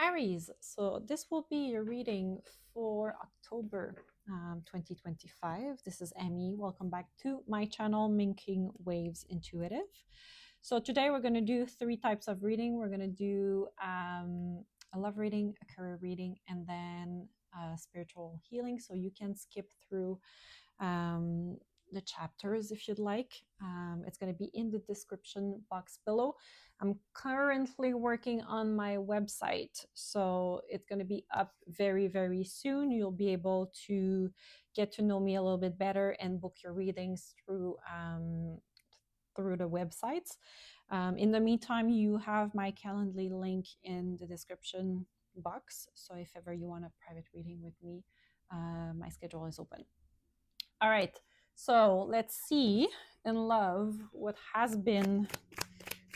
Aries, so this will be your reading for October 2025. This is Emmy. Welcome back to my channel, Minking Waves Intuitive. So today we're going to do 3 types of reading. We're going to do a love reading, a career reading, and then spiritual healing. So you can skip through the chapters if you'd like. It's going to be in the description box below. I'm currently working on my website, so it's going to be up very, very soon. You'll be able to get to know me a little bit better and book your readings through the websites. In the meantime, you have my Calendly link in the description box. So if ever you want a private reading with me, my schedule is open. All right. So let's see in love what has been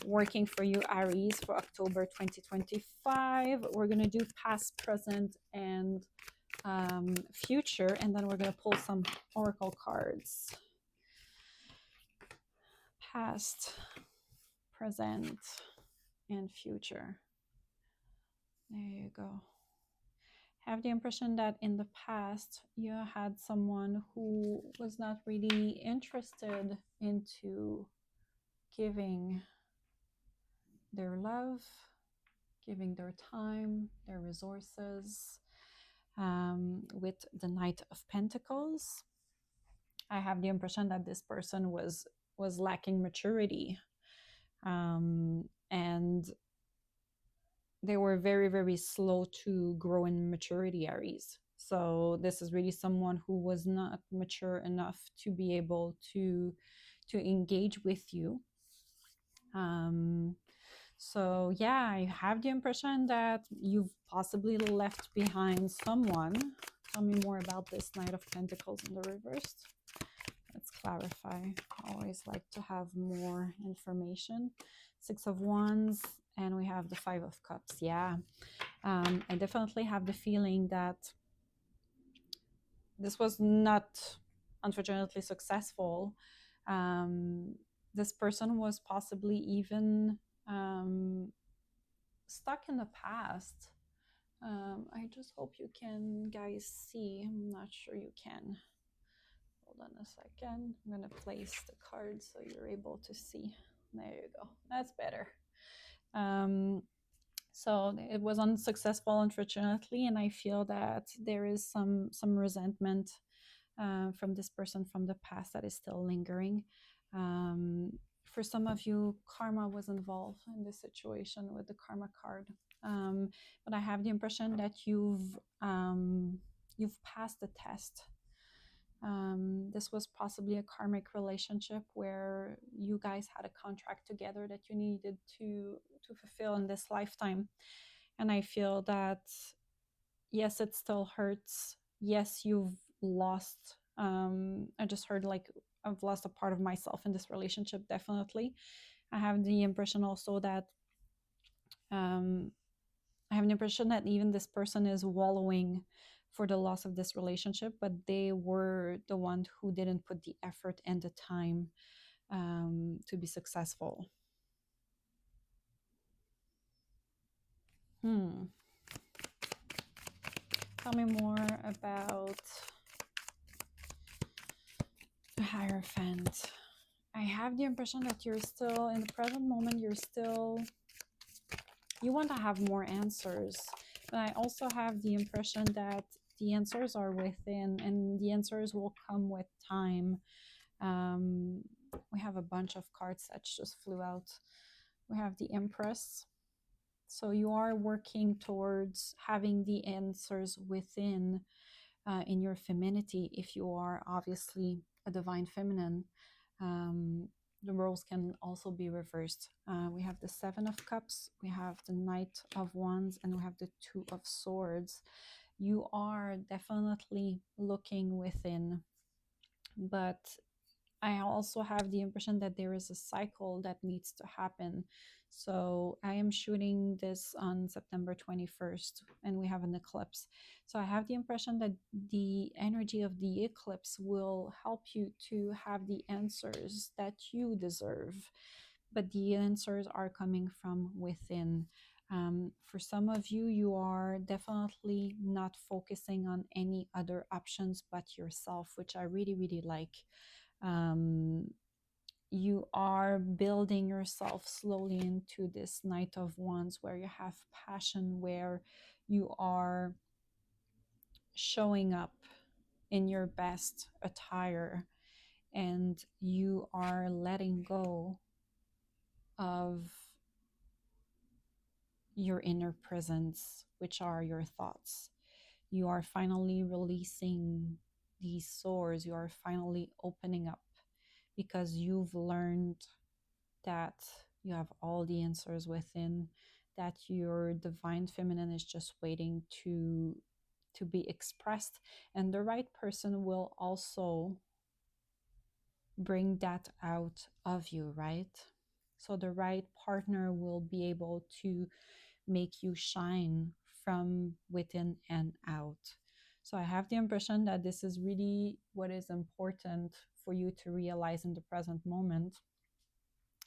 working for you, Aries, for October 2025. We're going to do past, present, and future, and then we're going to pull some oracle cards. Past, present, and future. There you go. I have the impression that in the past you had someone who was not really interested into giving their love, giving their time, their resources. With the Knight of Pentacles, I have the impression that this person was lacking maturity, and they were very, very slow to grow in maturity, Aries. So this is really someone who was not mature enough to be able to engage with you. So yeah, I have the impression that you've possibly left behind someone. Tell me more about this Knight of Pentacles in the reverse. Let's clarify. I always like to have more information. 6 of Wands, and we have the 5 of Cups. Yeah, I definitely have the feeling that this was not, unfortunately, successful. This person was possibly even stuck in the past. I just hope you can, guys, see. I'm not sure you can. Hold on a second. I'm going to place the cards so you're able to see. There you go. That's better. So it was unsuccessful, unfortunately, and I feel that there is some resentment from this person from the past that is still lingering. For some of you, karma was involved in this situation with the karma card, but I have the impression that you've passed the test. This was possibly a karmic relationship where you guys had a contract together that you needed to fulfill in this lifetime. And I feel that, yes, it still hurts. Yes, you've lost. I just heard like I've lost a part of myself in this relationship, definitely. I have the impression also that I have an impression that even this person is wallowing for the loss of this relationship, but they were the one who didn't put the effort and the time to be successful. Tell me more about the Hierophant. I have the impression that you're still, in the present moment, you want to have more answers. But I also have the impression that the answers are within, and the answers will come with time. We have a bunch of cards that just flew out. We have the Empress. So you are working towards having the answers within, in your femininity. If you are obviously a divine feminine, the roles can also be reversed. We have the 7 of Cups, we have the Knight of Wands, and we have the 2 of Swords. You are definitely looking within, but I also have the impression that there is a cycle that needs to happen. So I am shooting this on September 21st, and we have an eclipse. So I have the impression that the energy of the eclipse will help you to have the answers that you deserve. But the answers are coming from within. For some of you, you are definitely not focusing on any other options but yourself, which I really, really like. Um, you are building yourself slowly into this Knight of Wands where you have passion, where you are showing up in your best attire, and you are letting go of your inner presence, which are your thoughts. You are finally releasing these sores. You are finally opening up because you've learned that you have all the answers within, that your divine feminine is just waiting to be expressed, and the right person will also bring that out of you, right? So the right partner will be able to make you shine from within and out. So I have the impression that this is really what is important for you to realize in the present moment,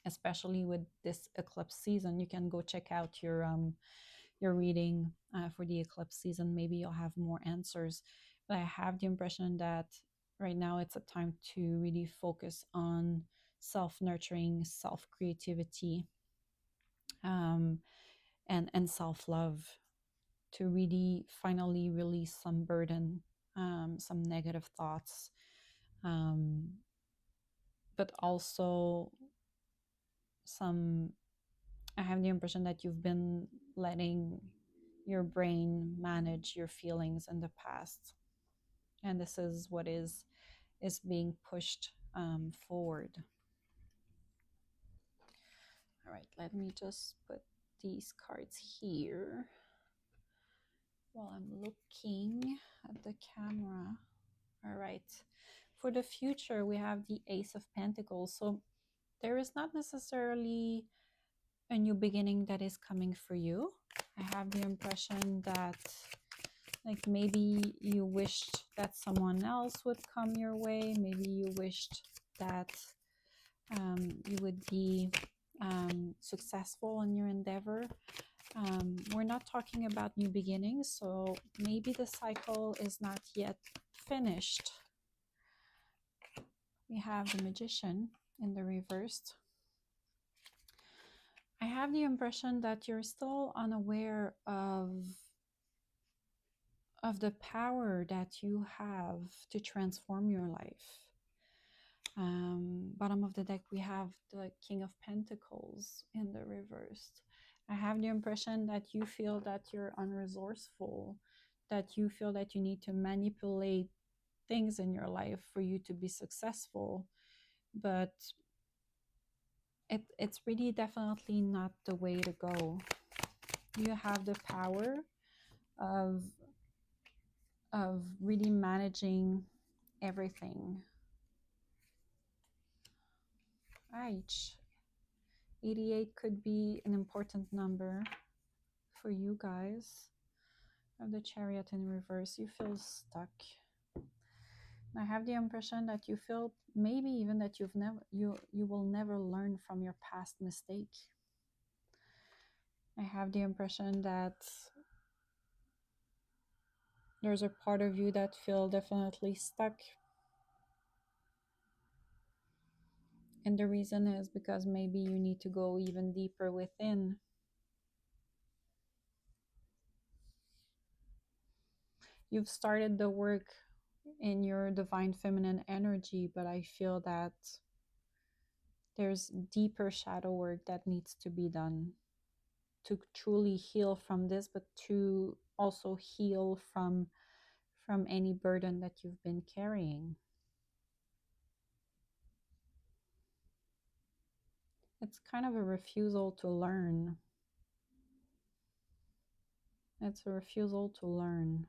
especially with this eclipse season. You can go check out your reading for the eclipse season. Maybe you'll have more answers. But I have the impression that right now it's a time to really focus on self-nurturing, self-creativity, and self-love, to really finally release some burden, some negative thoughts, um, but also some, I have the impression that you've been letting your brain manage your feelings in the past, and this is what is being pushed forward. All right, let me just put these cards here while I'm looking at the camera. All right, for the future, we have the Ace of Pentacles. So there is not necessarily a new beginning that is coming for you. I have the impression that, like, maybe you wished that someone else would come your way. Maybe you wished that you would be successful in your endeavor. We're not talking about new beginnings, so maybe the cycle is not yet finished. We have the Magician in the reversed. I have the impression that you're still unaware of the power that you have to transform your life. Bottom of the deck, we have the King of Pentacles in the reversed. I have the impression that you feel that you're unresourceful, that you feel that you need to manipulate things in your life for you to be successful, but it's really definitely not the way to go. You have the power of really managing everything. Right. 88 could be an important number for you guys. Of the Chariot in reverse, you feel stuck. I have the impression that you feel maybe even that you will never learn from your past mistake. I have the impression that there's a part of you that feel definitely stuck. And the reason is because maybe you need to go even deeper within. You've started the work in your divine feminine energy, but I feel that there's deeper shadow work that needs to be done to truly heal from this, but to also heal from any burden that you've been carrying. It's kind of a refusal to learn. It's a refusal to learn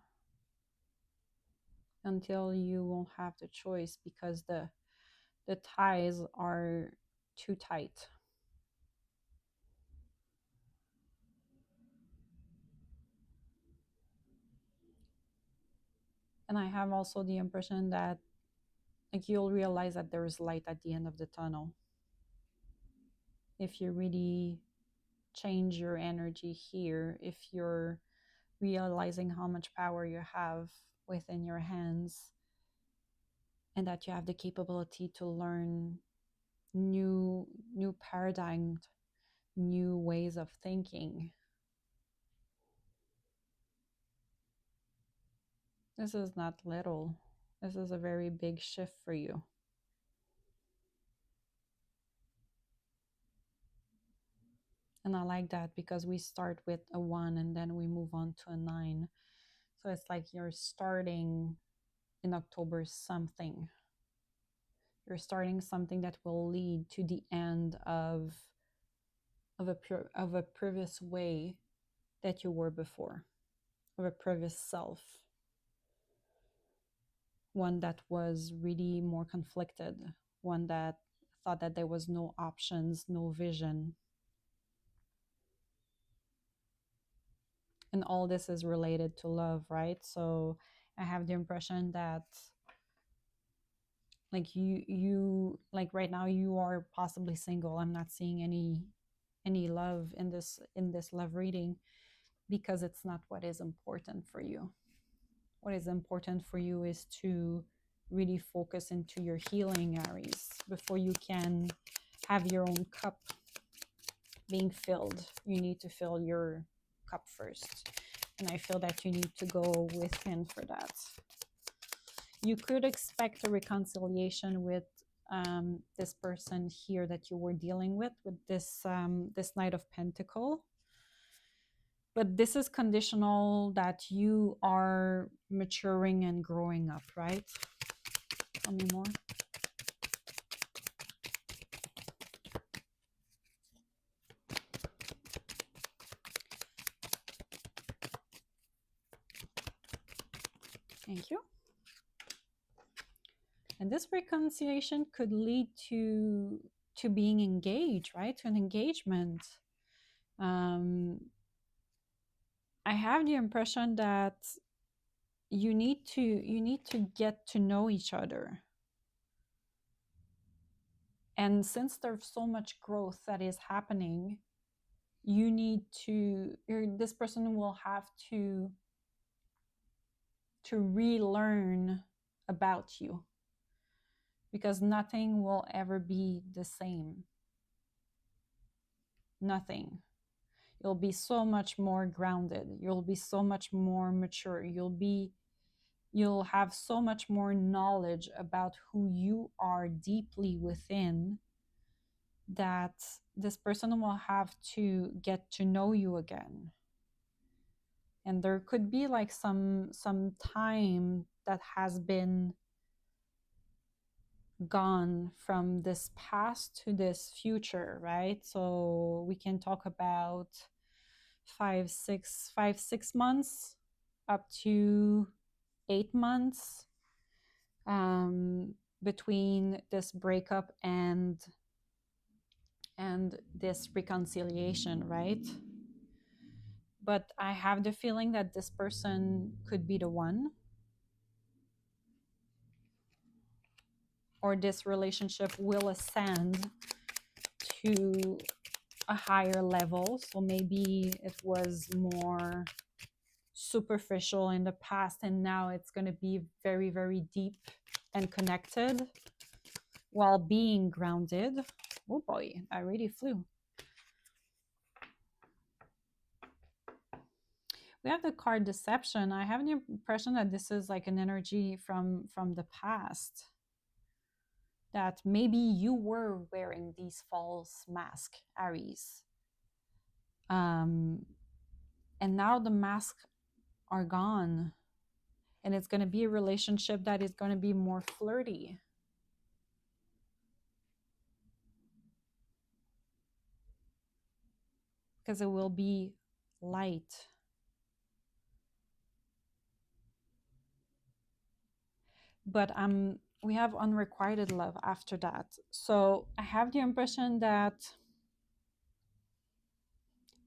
until you won't have the choice, because the ties are too tight. And I have also the impression that, like, you'll realize that there is light at the end of the tunnel if you really change your energy here if you're realizing how much power you have within your hands, and that you have the capability to learn new paradigms, new ways of thinking. This is not little. This is a very big shift for you. And I like that because we start with a 1 and then we move on to a 9. So it's like you're starting in October something. You're starting something that will lead to the end of a previous way that you were before, of a previous self, one that was really more conflicted, one that thought that there was no options, no vision. And all this is related to love, right? So I have the impression that like you like right now you are possibly single. I'm not seeing any love in this love reading, because it's not what is important for you. What is important for you is to really focus into your healing, Aries, before you can have your own cup being filled. You need to fill your cup first. And I feel that you need to go within for that. You could expect a reconciliation with this person here that you were dealing with this this Knight of Pentacle. But this is conditional that you are maturing and growing up, right? Tell me more. Thank you. And this reconciliation could lead to being engaged, right? To an engagement. I have the impression that you need to get to know each other. And since there's so much growth that is happening, you need to this person will have to relearn about you, because nothing will ever be the same. Nothing. You'll be so much more grounded. You'll be so much more mature. You'll have so much more knowledge about who you are deeply within, that this person will have to get to know you again. And there could be like some time that has been gone from this past to this future, right? So we can talk about 6 months up to 8 months between this breakup and this reconciliation, right? But I have the feeling that this person could be the one, or this relationship will ascend to a higher level. So maybe it was more superficial in the past, and now it's going to be very, very deep and connected while being grounded. Oh boy, I really flew. We have the card Deception. I have the impression that this is like an energy from the past, that maybe you were wearing these false masks, Aries, and now the masks are gone, and it's going to be a relationship that is going to be more flirty. Because it will be light. But we have unrequited love after that. So I have the impression that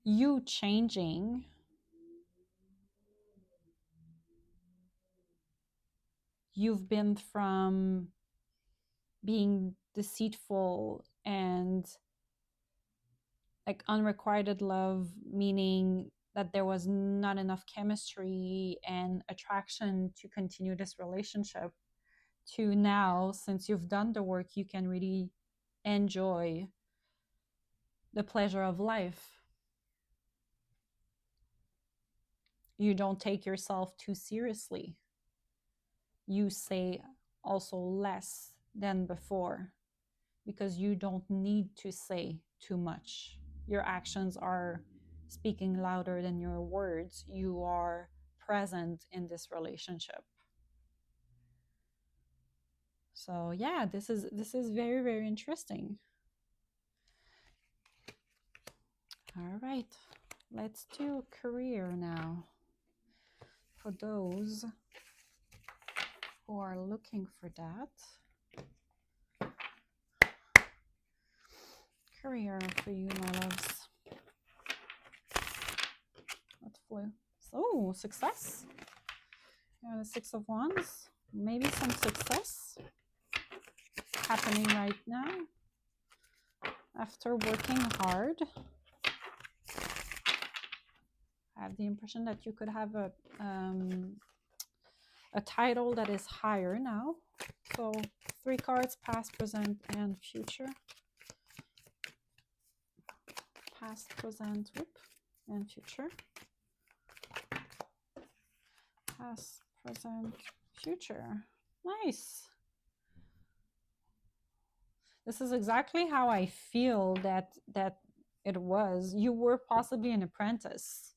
you changing you've been from being deceitful and like unrequited love, meaning that there was not enough chemistry and attraction to continue this relationship, to now, since you've done the work, you can really enjoy the pleasure of life. You don't take yourself too seriously. You say also less than before because you don't need to say too much. Your actions are speaking louder than your words. You are present in this relationship. So yeah, this is very, very interesting. All right, let's do career now. For those who are looking for that. Career for you, my loves. What flew? Oh, success. The Six of Wands. Maybe some success happening right now after working hard. I have the impression that you could have a title that is higher now. So 3 cards, past, present, and future. Past, present, and future. Past, present, future. Nice. This is exactly how I feel that it was. You were possibly an apprentice.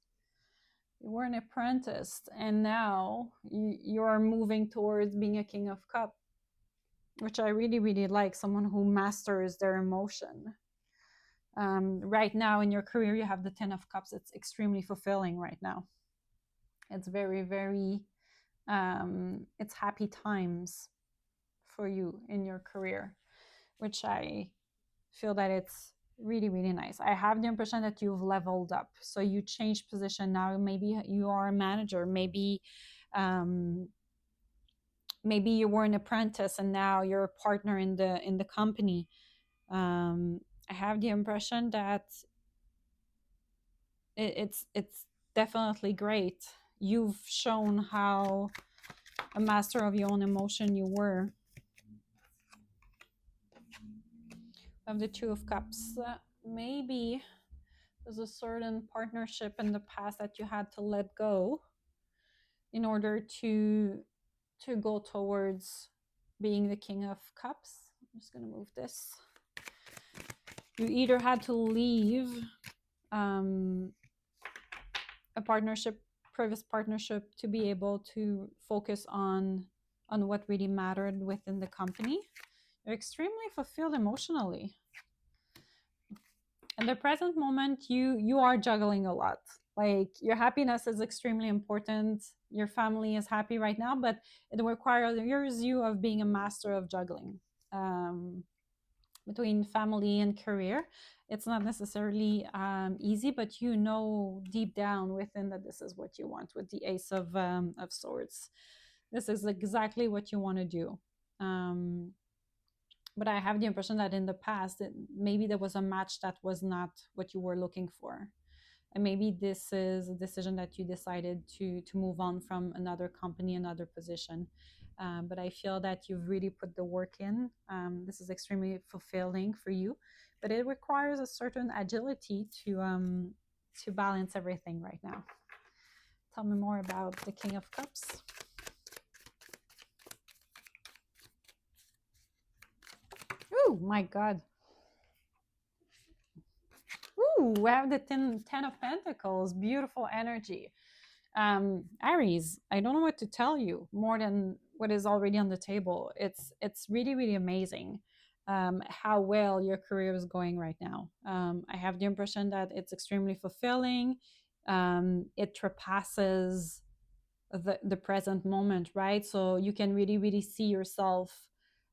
You were an apprentice, and now you're moving towards being a King of Cups, which I really, really like. Someone who masters their emotion. Right now in your career, you have the 10 of Cups. It's extremely fulfilling right now. It's very, very, it's happy times for you in your career, which I feel that it's really, really nice. I have the impression that you've leveled up. So you changed position now. Maybe you are a manager. Maybe maybe you were an apprentice and now you're a partner in the company. I have the impression that it's definitely great. You've shown how a master of your own emotion you were. Of the Two of Cups, maybe there's a certain partnership in the past that you had to let go in order to go towards being the King of Cups. I'm just going to move this. You either had to leave a partnership, previous partnership, to be able to focus on what really mattered within the company. You're extremely fulfilled emotionally. In the present moment, you are juggling a lot. Like, your happiness is extremely important. Your family is happy right now, but it requires you of being a master of juggling between family and career. It's not necessarily easy, but you know deep down within that this is what you want. With the Ace of Swords, this is exactly what you want to do. But I have the impression that in the past, maybe there was a match that was not what you were looking for. And maybe this is a decision that you decided to move on from another company, another position. But I feel that you've really put the work in. This is extremely fulfilling for you, but it requires a certain agility to balance everything right now. Tell me more about the King of Cups. Oh my God. Ooh, we have the 10 of Pentacles. Beautiful energy. Aries, I don't know what to tell you more than what is already on the table. It's really, really amazing how well your career is going right now. I have the impression that it's extremely fulfilling. It surpasses the present moment, right? So you can really, really see yourself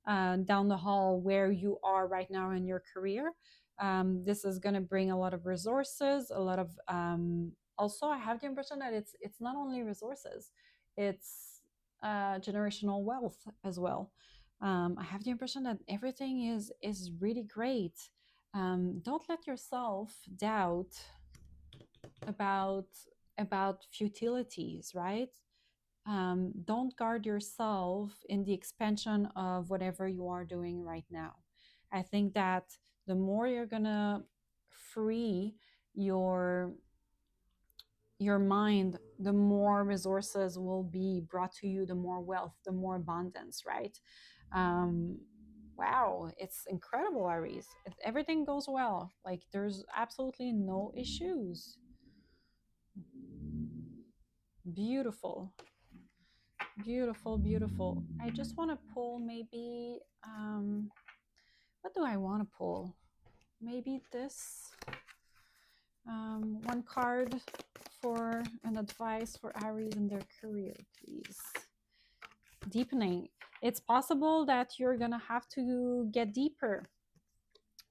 down the hall where you are right now in your career. This is going to bring a lot of resources, a lot of also, I have the impression that it's not only resources, it's generational wealth as well. I have the impression that everything is really great. Don't let yourself doubt about futilities, right? Don't guard yourself in the expansion of whatever you are doing right now. I think that the more you're gonna free your mind, the more resources will be brought to you, the more wealth, the more abundance, right? um wow, it's incredible, Aries. If everything goes well, like there's absolutely no issues. Beautiful, beautiful, beautiful. I just want to pull maybe what do I want to pull? Maybe this one card for an advice for Aries in their career, please. Deepening. It's possible that you're gonna have to get deeper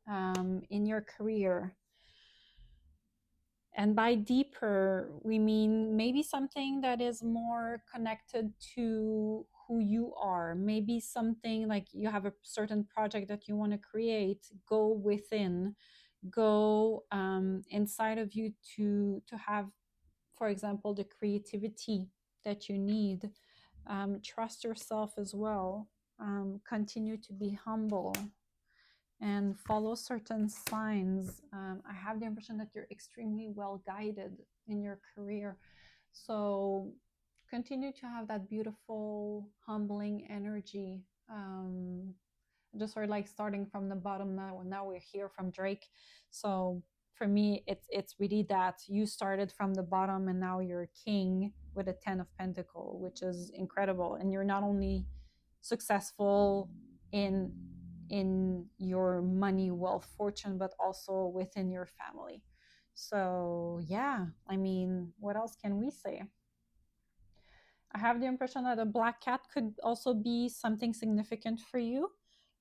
in your career. And by deeper, we mean maybe something that is more connected to who you are. Maybe something like you have a certain project that you want to create. Go within, go inside of you to have, for example, the creativity that you need. Trust yourself as well. Continue to be humble and follow certain signs. I have the impression that you're extremely well guided in your career. So continue to have that beautiful, humbling energy. Just sort of like starting from the bottom now. Now we're here from Drake. So for me, it's really that you started from the bottom and now you're a king with a 10 of Pentacle, which is incredible. And you're not only successful in your money, wealth, fortune, but also within your family. So yeah, I mean, what else can we say? I have the impression that a black cat could also be something significant for you.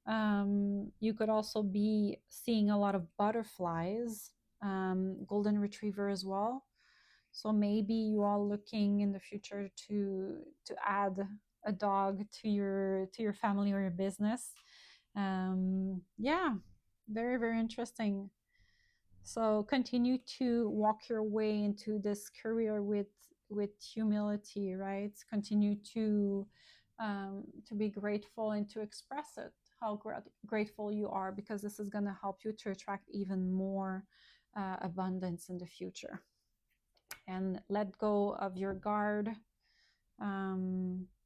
You could also be seeing a lot of butterflies, golden retriever as well. So maybe you are looking in the future to add a dog to your family or your business. Yeah, very, very interesting. So continue to walk your way into this career with humility, right? Continue to be grateful and to express it, how grateful you are, because this is going to help you to attract even more abundance in the future. And let go of your guard,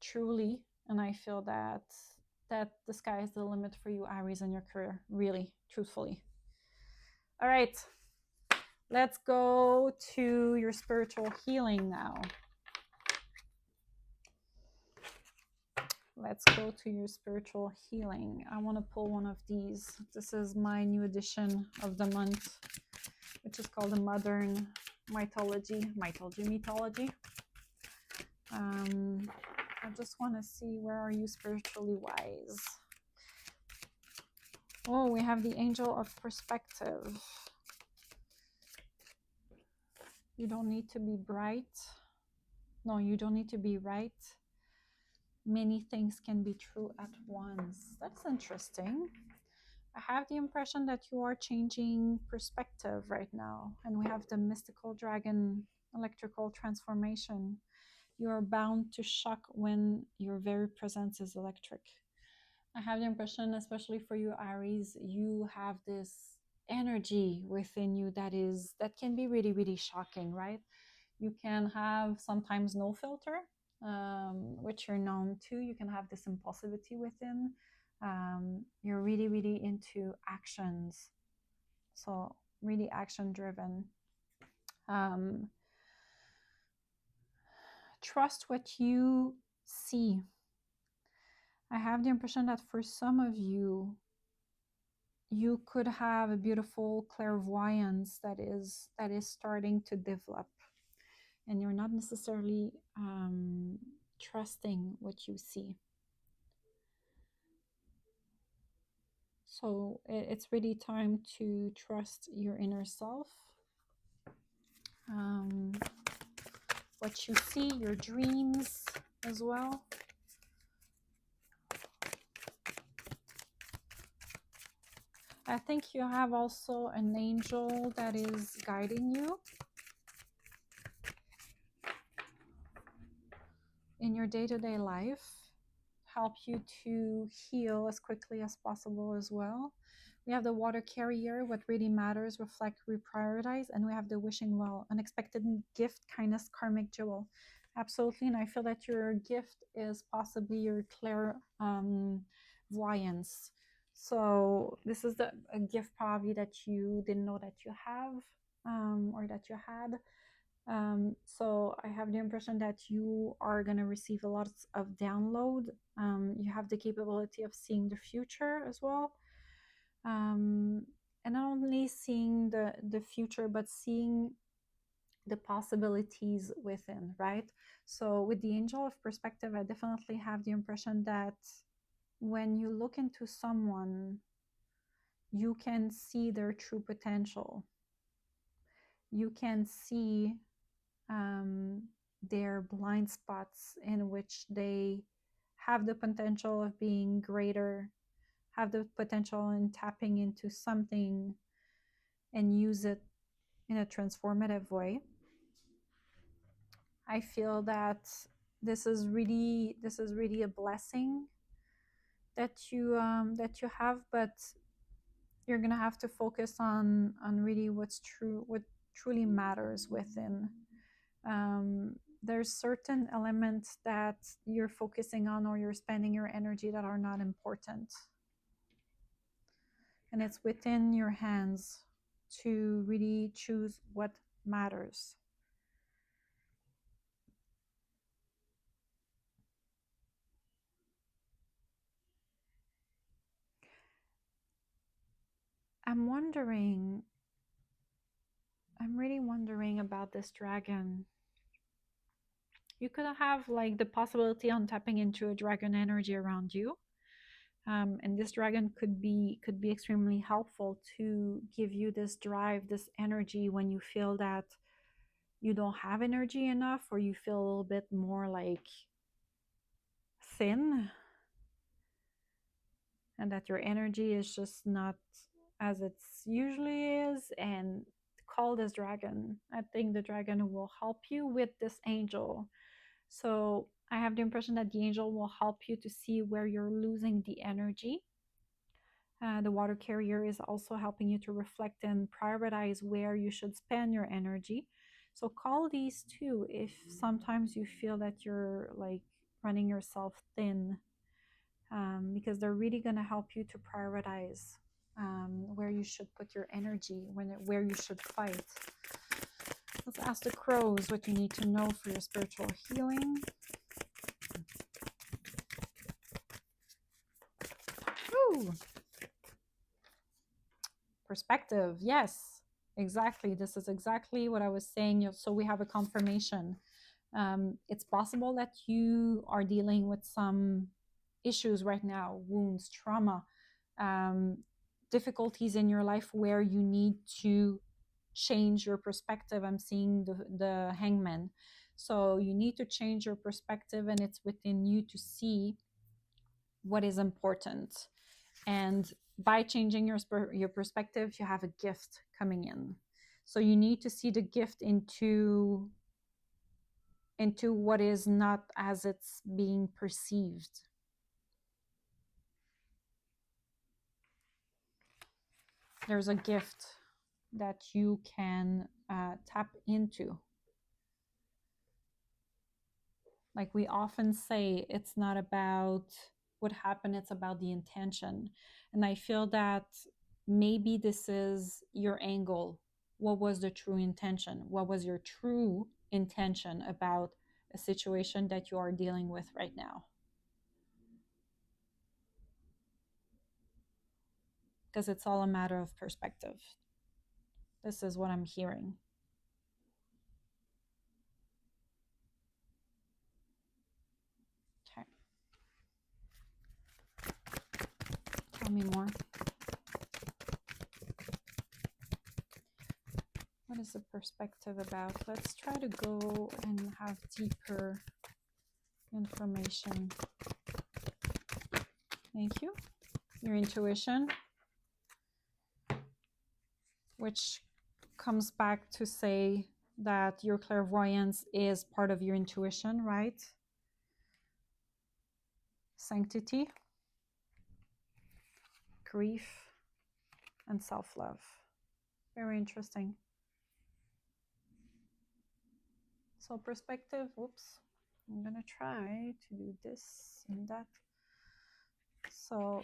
truly. And I feel that the sky is the limit for you, Aries, in your career, really, truthfully. All right, let's go to your spiritual healing now. Let's go to your spiritual healing. I want to pull one of these. This is my new edition of the month, which is called the Modern Mythology. I just want to see, where are you spiritually wise? Oh, we have the Angel of Perspective. You don't need to be bright. No, you don't need to be right. Many things can be true at once. That's interesting. I have the impression that you are changing perspective right now. And we have the mystical dragon electrical transformation. You are bound to shock when your very presence is electric. I have the impression, especially for you, Aries, you have this energy within you that can be really, really shocking, right? You can have sometimes no filter, which you're known to. You can have this impulsivity within. You're really, really into actions. So really action driven. Trust what you see. I have the impression that for some of you, you could have a beautiful clairvoyance that is starting to develop, and you're not necessarily trusting what you see. So it's really time to trust your inner self, what you see, your dreams as well. I think you have also an angel that is guiding you in your day-to-day life, help you to heal as quickly as possible as well. We have the water carrier, what really matters, reflect, reprioritize, and we have the wishing well, unexpected gift, kindness, karmic jewel. Absolutely, and I feel that your gift is possibly your clairvoyance. So this is a gift probably that you didn't know that you have, or that you had. So I have the impression that you are going to receive a lot of download. You have the capability of seeing the future as well. And not only seeing the future, but seeing the possibilities within, right? So with the angel of perspective, I definitely have the impression that when you look into someone, you can see their true potential. You can see their blind spots in which they have the potential of being greater, have the potential in tapping into something and use it in a transformative way. I feel that this is really a blessing that you have, but you're gonna have to focus on really what's true, what truly matters within. There's certain elements that you're focusing on or you're spending your energy that are not important, and it's within your hands to really choose what matters. I'm really wondering about this dragon. You could have like the possibility on tapping into a dragon energy around you. And this dragon could be extremely helpful to give you this drive, this energy when you feel that you don't have energy enough, or you feel a little bit more like thin, and that your energy is just not as it usually is. And call this dragon. I think the dragon will help you with this angel. So I have the impression that the angel will help you to see where you're losing the energy. The water carrier is also helping you to reflect and prioritize where you should spend your energy. So call these two if sometimes you feel that you're like running yourself thin, because they're really going to help you to prioritize where you should put your energy, where you should fight. Let's ask the crows what you need to know for your spiritual healing. Ooh. Perspective. Yes, exactly. This is exactly what I was saying. So we have a confirmation. It's possible that you are dealing with some issues right now, wounds, trauma, difficulties in your life where you need to change your perspective. I'm seeing the hangman. So you need to change your perspective, and it's within you to see what is important. And by changing your perspective, you have a gift coming in. So you need to see the gift into what is not as it's being perceived. There's a gift that you can tap into. Like we often say, it's not about what happened, it's about the intention. And I feel that maybe this is your angle. What was the true intention? What was your true intention about a situation that you are dealing with right now? Because it's all a matter of perspective. This is what I'm hearing. Okay. Tell me more. What is the perspective about? Let's try to go and have deeper information. Thank you. Your intuition. which comes back to say that your clairvoyance is part of your intuition, right? Sanctity, grief, and self-love. Very interesting. So perspective, whoops, I'm gonna try to do this and that. So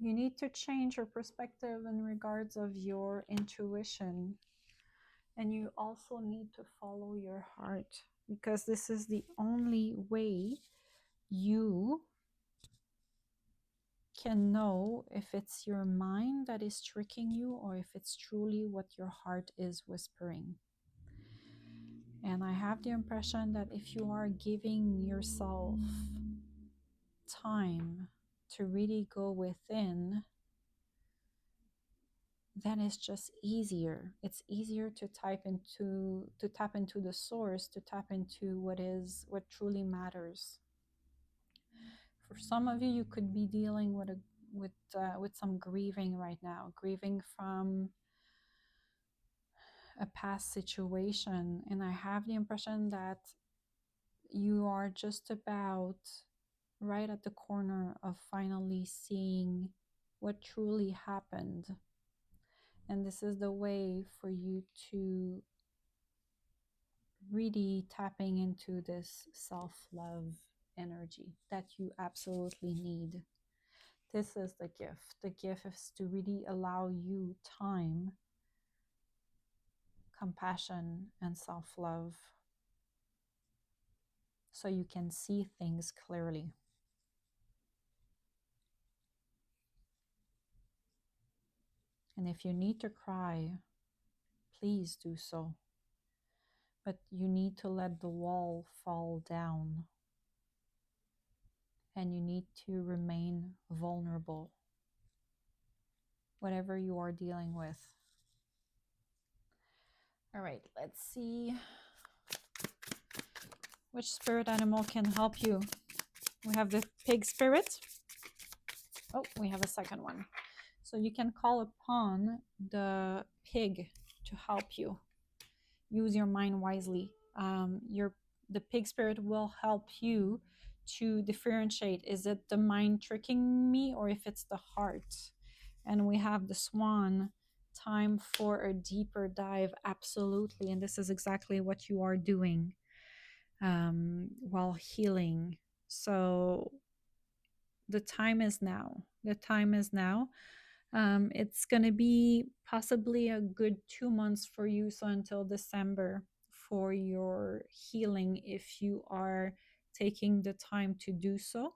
you need to change your perspective in regards of your intuition. And you also need to follow your heart, because this is the only way you can know if it's your mind that is tricking you or if it's truly what your heart is whispering. And I have the impression that if you are giving yourself time to really go within, then it's just easier. It's easier to tap into the source, to tap into what truly matters. For some of you, you could be dealing with some grieving right now, grieving from a past situation, and I have the impression that you are just about right at the corner of finally seeing what truly happened. And this is the way for you to really tapping into this self-love energy that you absolutely need. This is the gift. The gift is to really allow you time, compassion, and self-love so you can see things clearly. And if you need to cry, please do so. But you need to let the wall fall down. And you need to remain vulnerable, whatever you are dealing with. All right, let's see which spirit animal can help you. We have the pig spirit. Oh, we have a second one. So you can call upon the pig to help you. Use your mind wisely. The pig spirit will help you to differentiate, is it the mind tricking me or if it's the heart? And we have the swan, time for a deeper dive. Absolutely. And this is exactly what you are doing while healing. So the time is now. The time is now. It's going to be possibly a good 2 months for you, so until December, for your healing, if you are taking the time to do so.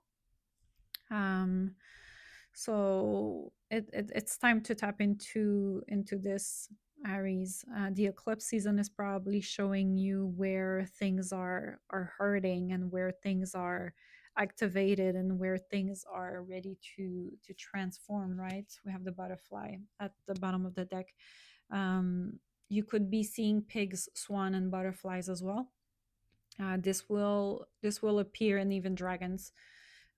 So it's time to tap into this, Aries. The eclipse season is probably showing you where things are hurting and where things are activated and where things are ready to transform, right? We have the butterfly at the bottom of the deck. You could be seeing pigs, swan, and butterflies as well. This will appear, and even dragons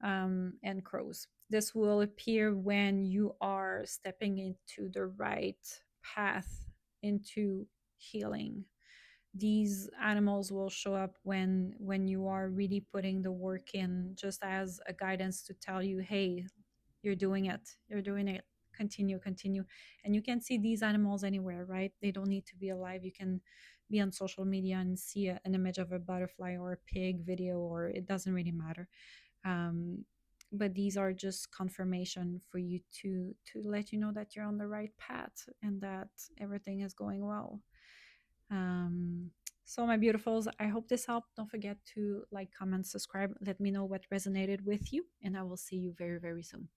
and crows. This will appear when you are stepping into the right path into healing. These animals will show up when you are really putting the work in, just as a guidance to tell you, hey, you're doing it, continue. And you can see these animals anywhere, right? They don't need to be alive. You can be on social media and see an image of a butterfly or a pig video, or it doesn't really matter. But these are just confirmation for you to let you know that you're on the right path and that everything is going well. So my beautifuls, I hope this helped. Don't forget to like, comment, subscribe. Let me know what resonated with you, and I will see you very, very soon.